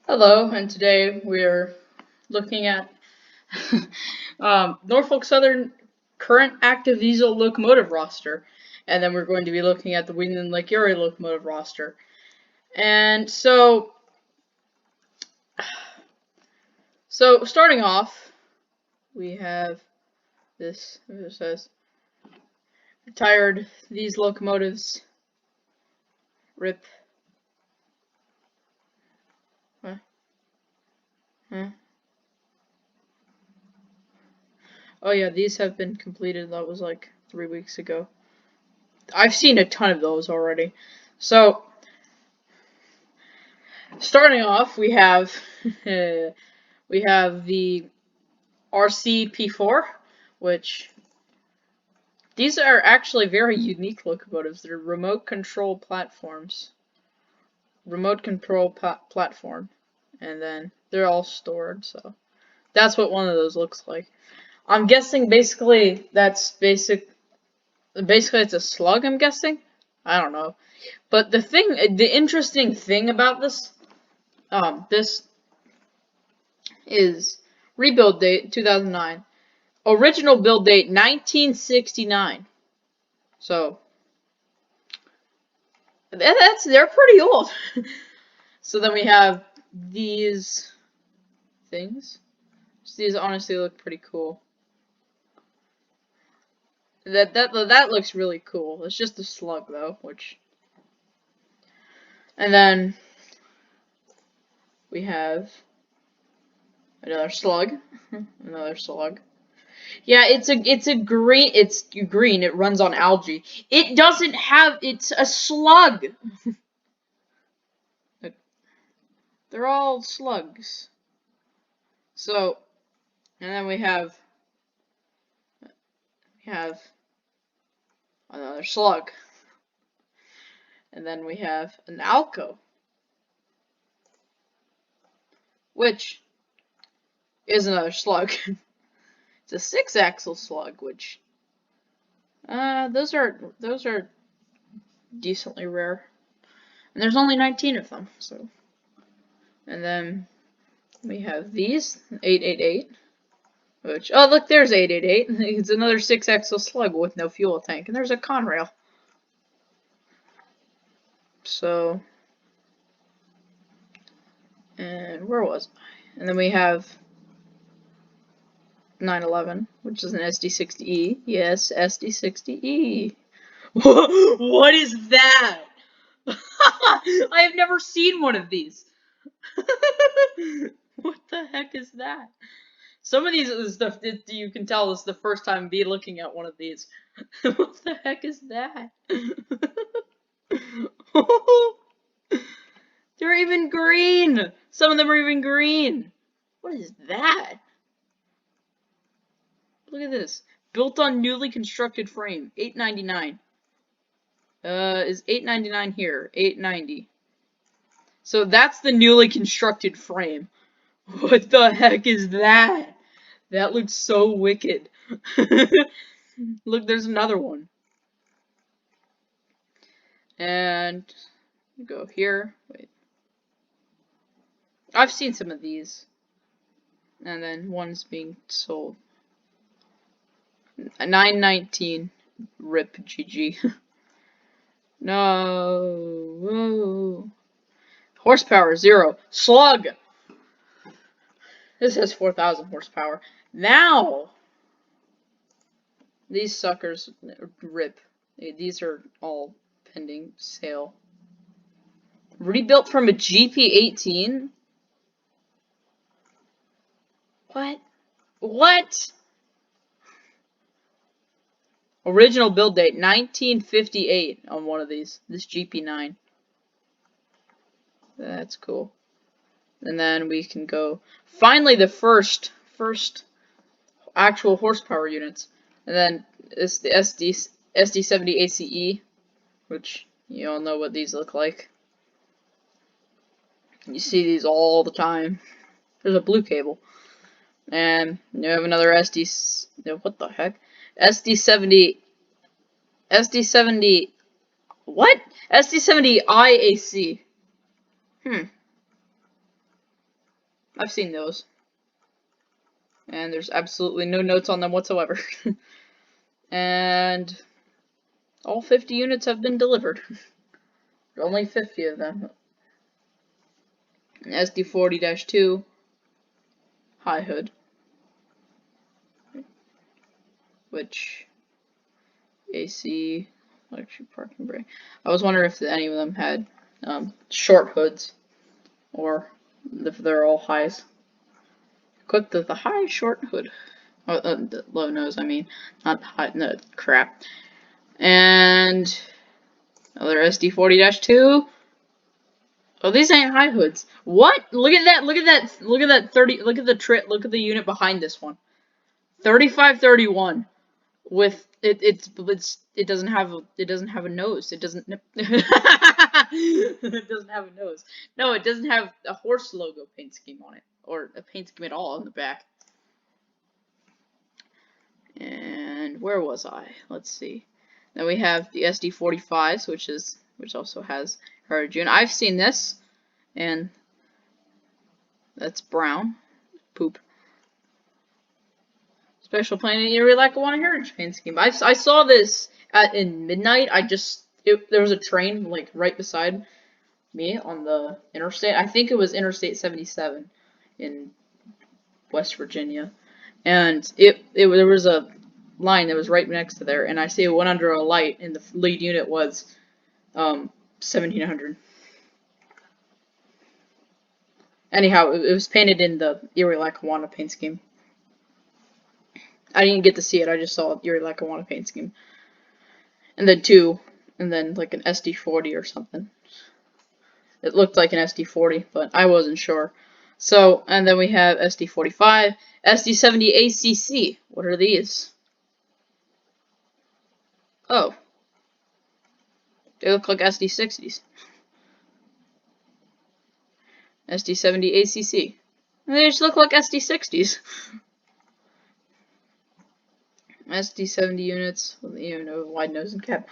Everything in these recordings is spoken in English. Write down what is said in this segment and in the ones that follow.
Hello, and today we're looking at Norfolk Southern current active diesel locomotive roster, and then we're going to be looking at the Wheeling Lake Erie locomotive roster. And so starting off, we have this. It says retired these locomotives. Rip. Huh? Huh? Oh yeah, these have been completed. That was like 3 weeks ago. I've seen a ton of those already. So, starting off, we have we have the RCP4, which these are actually very unique locomotives. They're remote control platforms, platform, and then they're all stored. So that's what one of those looks like. I'm guessing basically that's basic. Basically, it's a slug. I'm guessing. I don't know. But the interesting thing about this is rebuild date 2009, original build date 1969. So they're pretty old. So then we have these things. These honestly look pretty cool. That looks really cool. It's just a slug though, and then we have another slug, another slug. Yeah, it's a green. It's green. It runs on algae. It doesn't have. It's a slug. They're all slugs. So, and then we have another slug, and then we have an alco, which is another slug. It's a 6-axle slug, which those are decently rare, and there's only 19 of them. So, and then we have these 888. Which, oh look, there's 888. It's another 6-axle slug with no fuel tank, and there's a Conrail. So, and where was I? And then we have 911, which is an SD60E. Yes, SD60E. What is that? I have never seen one of these. What the heck is that? Some of these is stuff that you can tell this is the first time me looking at one of these. What the heck is that? They're even green! Some of them are even green! What is that? Look at this. Built on newly constructed frame. $8.99. Is $8.99 here? $8.90. So that's the newly constructed frame. What the heck is that? That looks so wicked. Look, there's another one. And go here. Wait. I've seen some of these. And then one's being sold. 919. RIP GG. No. Whoa. Horsepower 0. Slug. This has 4,000 horsepower. Now, these suckers rip. These are all pending sale. Rebuilt from a GP18? What? What? Original build date 1958 on one of these. This GP9. That's cool. And then we can go. Finally, the first actual horsepower units. And then it's the SD70 ACE, which you all know what these look like. You see these all the time. There's a blue cable. And you have another SD. What the heck? SD70. SD70. What? SD70 IAC. I've seen those. And there's absolutely no notes on them whatsoever. And all 50 units have been delivered. Only 50 of them. An SD40-2 high hood, which AC electric parking brake. I was wondering if any of them had short hoods or if they're all highs. Equipped with the high short hood. The low nose, I mean, not high. No crap. And another SD40-2. Oh, these ain't high hoods. What? Look at that! Look at that! Look at that 30. Look at the Look at the unit behind this one. 3531. With it doesn't have a nose. It doesn't. It doesn't have a nose. No, it doesn't have a horse logo paint scheme on it, or a paint scheme at all on the back. And where was I? Let's see. Then we have the SD45s, which also has her June. I've seen this, and that's brown. Poop. Special Planet Erie Lackawanna Heritage Paint Scheme. I saw this in midnight. There was a train like right beside me on the interstate. I think it was Interstate 77 in West Virginia, and there was a line that was right next to there, and I see it went under a light, and the lead unit was 1700. Anyhow, it was painted in the Erie Lackawanna paint scheme. I didn't get to see it. I just saw Erie Lackawanna paint scheme, and then like an SD40 or something. It looked like an SD40, but I wasn't sure. So, and then we have SD45, SD70 ACC. What are these? Oh, they look like SD60s. SD70 ACC. They just look like SD60s. SD70 units with wide nose and cap.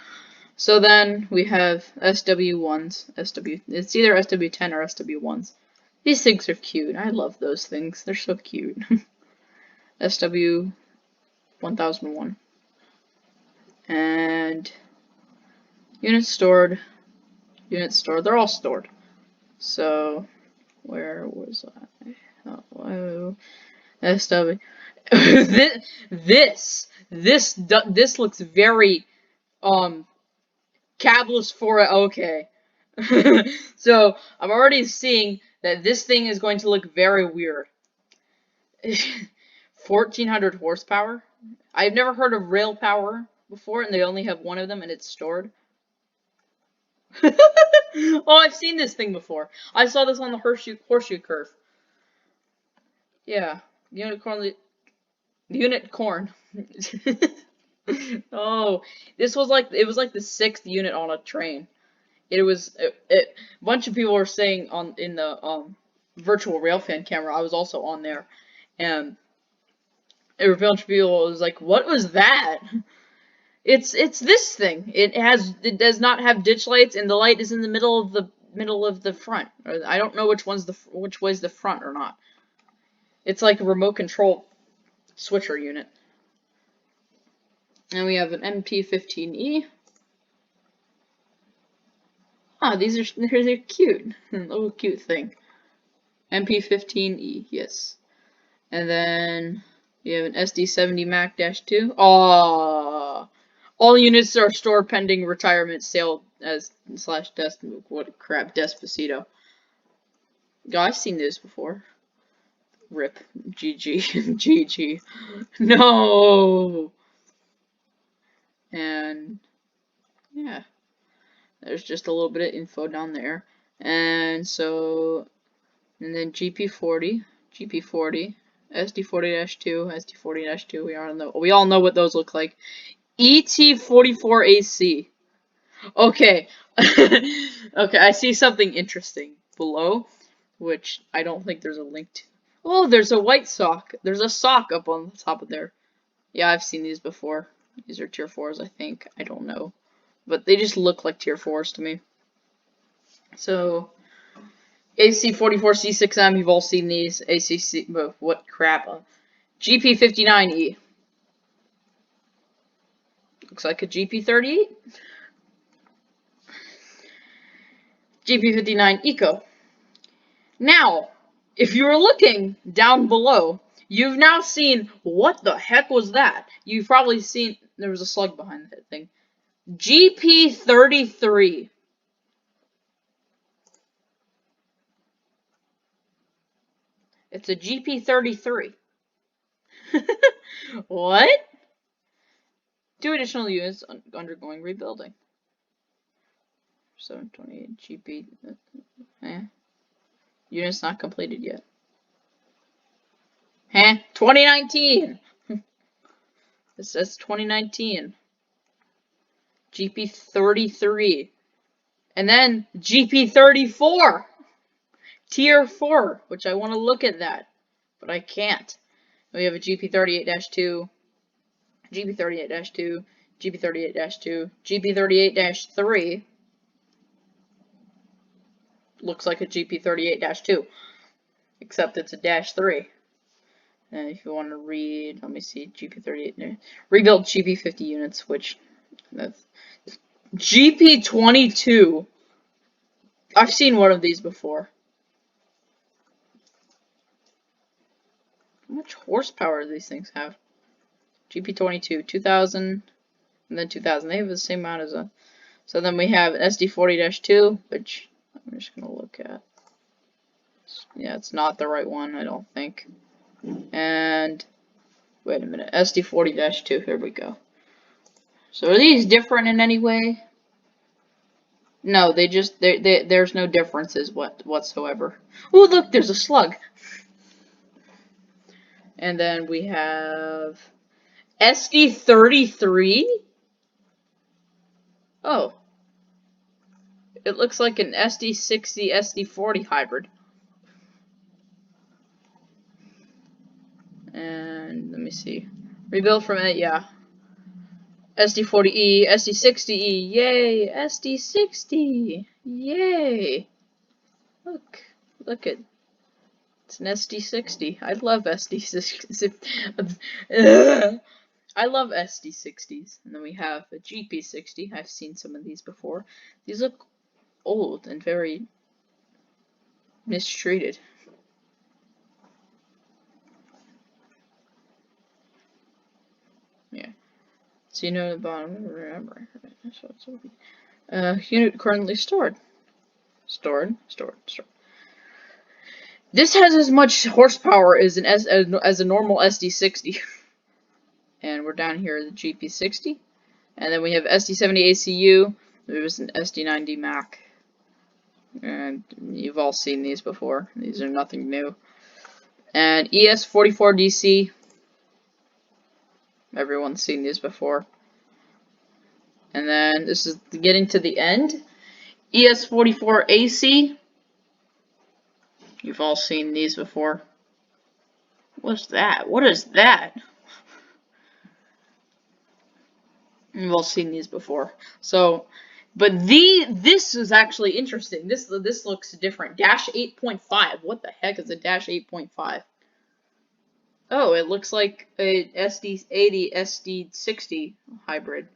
So then we have SW1s. It's either SW10 or SW1s. These things are cute. I love those things. They're so cute. SW1001. And units stored. They're all stored. So where was I? Oh, SW. This looks very cabless for it. Okay. So I'm already seeing that this thing is going to look very weird. 1400 horsepower. I've never heard of rail power before, and they only have one of them, and it's stored. Oh, I've seen this thing before. I saw this on the horseshoe curve. Yeah, unit corn. Oh, it was like the 6th unit on a train. A bunch of people were saying in the virtual railfan camera. I was also on there, and a bunch of people was like, "What was that?" It's this thing. It does not have ditch lights, and the light is in the middle of the front. I don't know which way's the front or not. It's like a remote control switcher unit. And we have an MP15E. Ah, they're cute. Little cute thing. MP15E, yes. And then we have an SD70 Mac-2. Aww. All units are stored pending retirement sale as / what crap, Despacito. Oh, I've seen this before. RIP. GG. GG. No! And yeah. There's just a little bit of info down there. And so, and then GP40, SD40-2, SD40-2, we all know what those look like. ET44AC. Okay. Okay, I see something interesting below, which I don't think there's a link to. Oh, there's a white sock. There's a sock up on the top of there. Yeah, I've seen these before. These are tier 4s, I think. I don't know. But they just look like tier 4s to me. So, AC44C6M, you've all seen these. What crap? GP59E. Looks like a GP38. GP59 Eco. Now, if you were looking down below, you've now seen, what the heck was that? You've probably seen, there was a slug behind that thing. GP33. It's a GP33. What? 2 additional units undergoing rebuilding. 728 GP. Units not completed yet. 2019. It says 2019. GP33. And then GP34. Tier 4, which I want to look at that, but I can't. We have a GP38-2, GP38-2, GP38-2, GP38-3. Looks like a GP38-2, except it's a -3. And if you want to read, let me see, GP38, rebuild GP50 units, which, that's GP22. I've seen one of these before. How much horsepower do these things have? GP22, 2000, and then 2000. They have the same amount as a. So then we have an SD40-2, which I'm just going to look at. Yeah, it's not the right one, I don't think. And wait a minute, SD40-2. Here we go. So are these different in any way? No, there's no differences whatsoever. Oh, look, there's a slug. And then we have SD33. Oh, it looks like an SD60 SD40 hybrid. And let me see, rebuild from it. Yeah, SD40E, SD60E. Yay, SD60. Yay. Look at. It's an SD60. I love SD60s. I love SD60s. And then we have a GP60. I've seen some of these before. These look old and very mistreated. Yeah. So you know the bottom. Remember. Unit currently stored. Stored. This has as much horsepower as as a normal SD60. And we're down here at the GP60. And then we have SD70 ACU. There's an SD90 Mac. And you've all seen these before. These are nothing new. And ES44DC. Everyone's seen these before. And then this is getting to the end. ES44AC. You've all seen these before. What's that? What is that? You've all seen these before. So, but this is actually interesting. This looks different. Dash 8.5. What the heck is a Dash 8.5? Oh, it looks like a SD80 SD60 hybrid.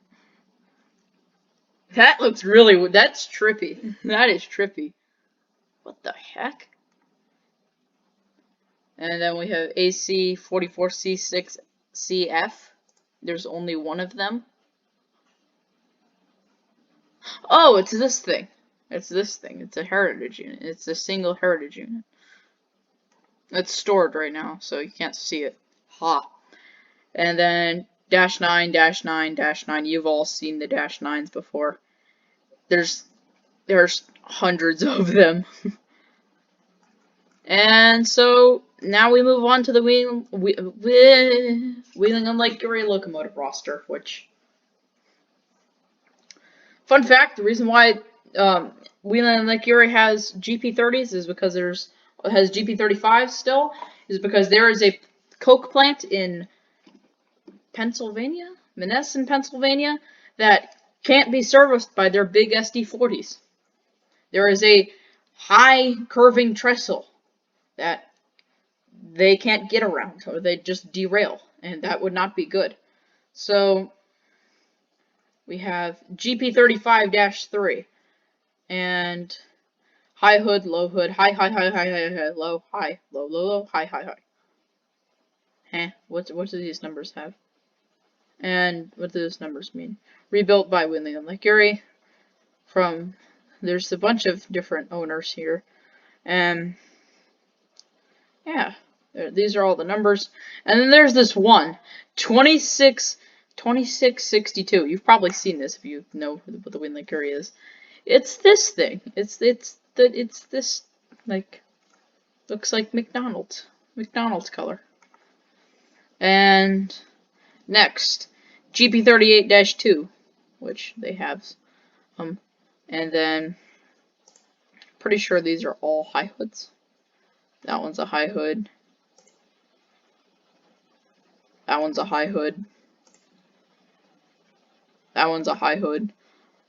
That looks really. That's trippy. That is trippy. What the heck? And then we have AC44C6CF. There's only one of them. Oh, it's this thing. It's this thing. It's a heritage unit. It's a single heritage unit. It's stored right now, so you can't see it. Ha. And then -9, -9, -9. You've all seen the -9s before. There's hundreds of them. And so now we move on to the Wheeling on Lake Erie locomotive roster, which, fun fact, the reason why Wheeling on Lake Erie has GP30s is because has GP35s still, is because there is a coke plant in Pennsylvania, Menneson, Pennsylvania, that can't be serviced by their big SD40s. There is a high curving trestle that they can't get around, or they just derail, and that would not be good. So we have GP35-3 and high hood, low hood, high, high, high, high, high, high, low, high, low, low, low, high, high, high. What do these numbers have? And what do those numbers mean? Rebuilt by William Lake Erie. There's a bunch of different owners here, and yeah, these are all the numbers. And then there's this one, 2662. You've probably seen this if you know what the Wind Lake Erie is. It's this thing. It's this, like, looks like McDonald's color. And next, GP38-2, which they have. And then pretty sure these are all high hoods. That one's a high hood. That one's a high hood. That one's a high hood.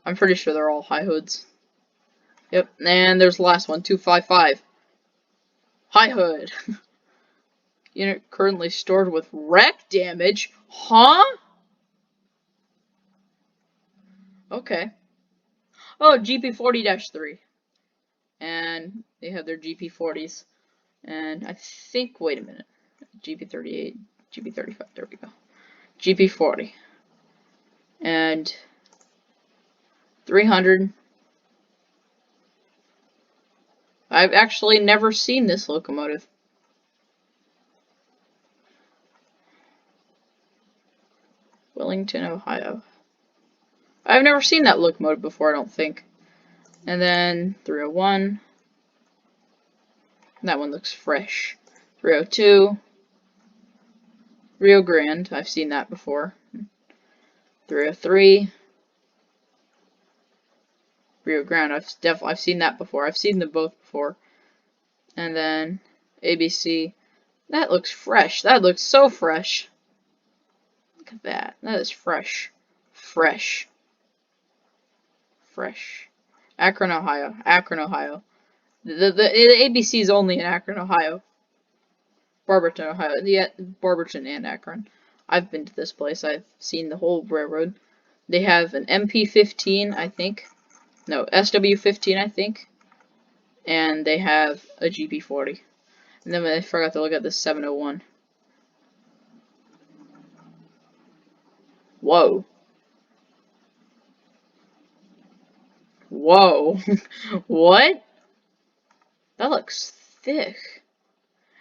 I'm pretty sure they're all high hoods. Yep, and there's the last one, 255. High hood. Unit currently stored with wreck damage. Huh? Okay. Oh, GP40-3. And they have their GP40s. And I think, wait a minute. GP38, GP35, there we go. GP40. And 300. I've actually never seen this locomotive. Wellington, Ohio. I've never seen that locomotive before, I don't think. And then 301. That one looks fresh. 302. Rio Grande, I've seen that before. 303. Rio Grande, I've seen that before. I've seen them both before. And then ABC. That looks fresh. That looks so fresh. Look at that. That is fresh. Fresh. Fresh. Akron, Ohio. Akron, Ohio. The ABC is only in Akron, Ohio. Barberton, Ohio. Yeah, Barberton and Akron. I've been to this place. I've seen the whole railroad. They have an MP15, I think. No, SW15, I think. And they have a GP40. And then I forgot to look at the 701. Whoa. Whoa. What? That looks thick.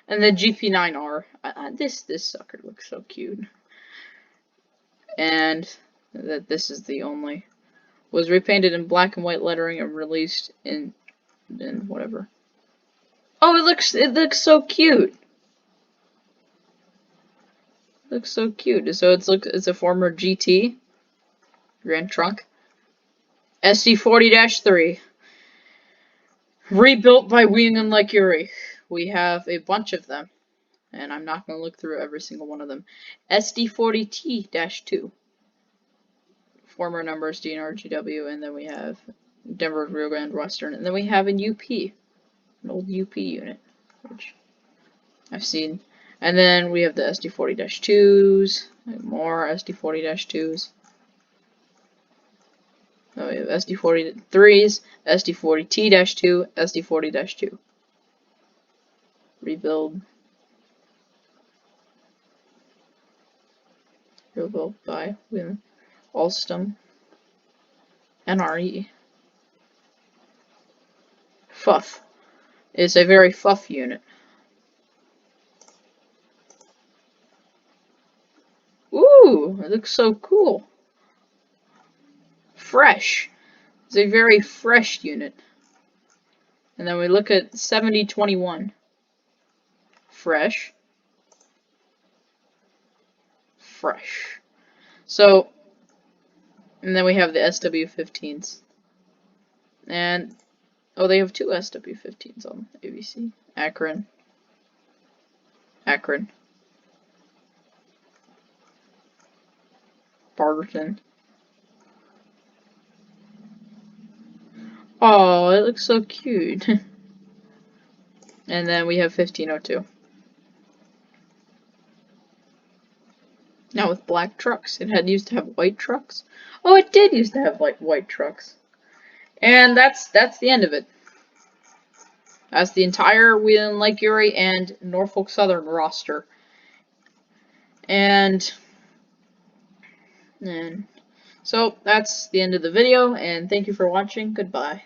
And the GP9R. This sucker looks so cute. And that this is the only. Was repainted in black and white lettering and released in whatever. Oh, it looks so cute. Looks so cute. So it's a former GT Grand Trunk. SD40-3. Rebuilt by William Lake Erie. We have a bunch of them. And I'm not going to look through every single one of them. SD40T-2. Former numbers DNRGW, and then we have Denver Rio Grande Western, and then we have an UP, an old UP unit, which I've seen. And then we have the SD40-2s, more SD40-2s. Then we have SD40-3s, SD40T-2, SD40-2. Rebuild. Rebuilt by Alstom. NRE. Fuff. It's a very fuff unit. Ooh, it looks so cool. Fresh. It's a very fresh unit. And then we look at 7021. Fresh. Fresh. So, and then we have the SW15s. And, oh, they have two SW15s on ABC. Akron. Akron. Barberton. Oh, it looks so cute. And then we have 1502. Now with black trucks. It used to have white trucks. Oh, it did used to have like white trucks. And that's the end of it. That's the entire Wheeling Lake Erie and Norfolk Southern roster. And so that's the end of the video, and thank you for watching. Goodbye.